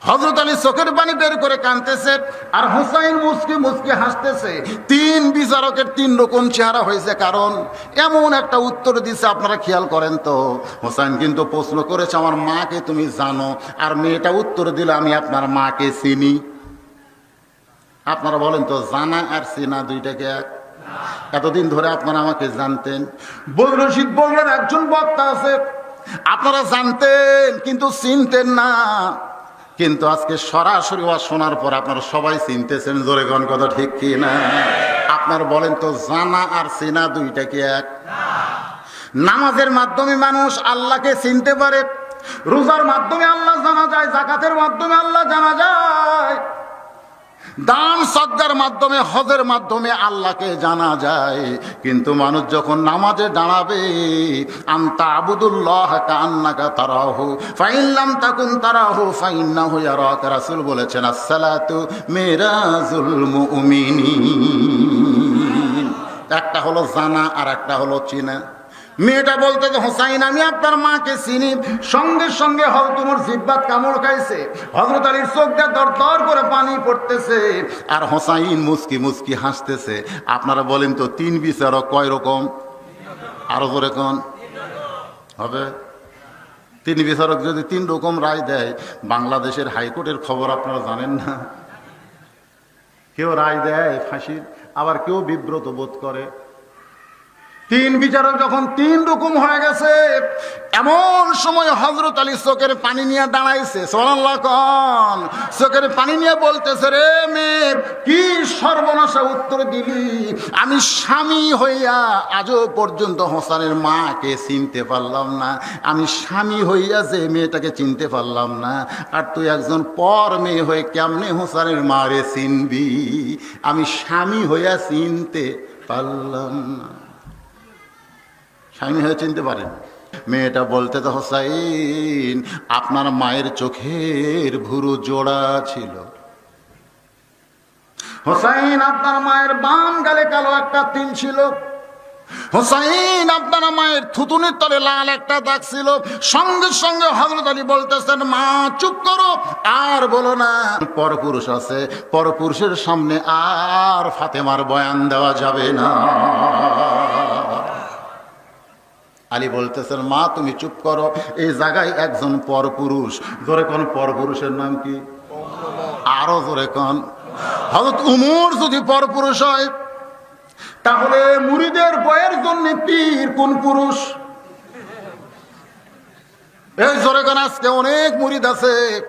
হযরত আলী চোখের পানি বের করে কাঁদতেছে, আর হুসাইন মুস্কি মুস্কি হাসতেছে। তিন বিচারকের তিন রকম চেহারা হয়েছে, কারণ এমন একটা উত্তর দিছে। আপনারা খেয়াল করেন তো, হুসাইন কিন্তু প্রশ্ন করেছে আমার মাকে তুমি জানো, আর মেয়েটা উত্তর দিল আমি আপনার মাকে চিনি। আপনারা বলেন তো, জানা আর চেনা দুইটাকে এক? এতদিন ধরে আপনারা আমাকে জানতেন। বদরুল রশিদ বললেন একজন বক্তা আছে, আপনারা জানতেন কিন্তু চিনতেন না, কিন্তু আজকে সরাসরি ওয়াজ শোনার পর আপনারা সবাই চিনতেছেন। জোরে কোন কথা ঠিক কি না? আপনার বলেন তো, জানা আর চেনা দুইটা কি এক? নামাজের মাধ্যমে মানুষ আল্লাহকে চিনতে পারে, রোজার মাধ্যমে আল্লাহ জানা যায়, যাকাতের মাধ্যমে আল্লাহ জানা যায়, দান সদকার মাধ্যমে, হজের মাধ্যমে আল্লাহকে জানা যায়। কিন্তু মানুষ যখন নামাজে দাঁড়াবে, আনতা আবুদুল্লাহ কান্নাকা তারাহু ফাইন লাম তাকুন তারাহু ফাইন্নাহু ইয়ারাকা। রাসূল বলেছেন আসসালাতু মিরাজুল মুমিনিন। একটা হলো জানা আর একটা হলো চিনা। মেয়েটা বলতে যে হোসাইন আমি আপনার মাকে চিনি, সঙ্গে সঙ্গে হয়তো তোমার জিহ্বাত কামড় খাইছে। হযরত আলীর চোখ দিয়ে দর দর করে পানি পড়তেছে, আর হোসাইন মুস্কি মুস্কি হাসতেছে। আপনারা বলেন তো, তিন বিচারক কয় রকম? আরো জোরে কোন হবে? তিন বিচারক যদি তিন রকম রায় দেয়, বাংলাদেশের হাইকোর্টের খবর আপনারা জানেন না? কেউ রায় দেয় ফাঁসির, আবার কেউ বিব্রত বোধ করে। তিন বিচারক যখন তিন রকম হয়ে গেছে, এমন সময় হযরত আলী চোখের পানি নিয়ে দাঁড়াইছে। সুবহানাল্লাহ কোন? চোখের পানি নিয়ে বলতেছে, রে মেয়ে, কি সর্বনাশা উত্তর দিলি! আমি স্বামী হইয়া আজও পর্যন্ত হোসেনের মাকে চিনতে পারলাম না। আমি স্বামী হইয়া যে মেয়েটাকে চিনতে পারলাম না, আর তুই একজন পর মেয়ে হয়ে কেমনে হোসেনের মারে চিনবি? আমি স্বামী হইয়া চিনতে পারলাম না। স্বামী হয়ে চিনতে পারেন? মেয়েটা বলতে তো, হোসাইন আপনার মায়ের চোখের ভুরু জোড়া ছিল। হোসাইন আপনার মায়ের বাম গালে কালো একটা তিল ছিল। হোসাইন আপনার মায়ের থুতুনির তলে লাল একটা দাগ ছিল। সঙ্গে সঙ্গে হযরত আলী বলতেছেন, মা চুপ করো, আর বলো না। পরপুরুষ আছে, পরপুরুষের সামনে আর ফাতেমার বয়ান দেওয়া যাবে না। আলী বলতেছেন, মা তুমি চুপ করো, এই জায়গায় একজন পরপুরুষ। জোরে কোন পরপুরুষের নাম কি? আরো জোরে কোন? হযরত উমর যদি পরপুরুষ হয়, তাহলে মুরিদের বয়ের জন্য পীর কোন পুরুষ? এই জোরে কোন? আজকে অনেক মুরিদ আছে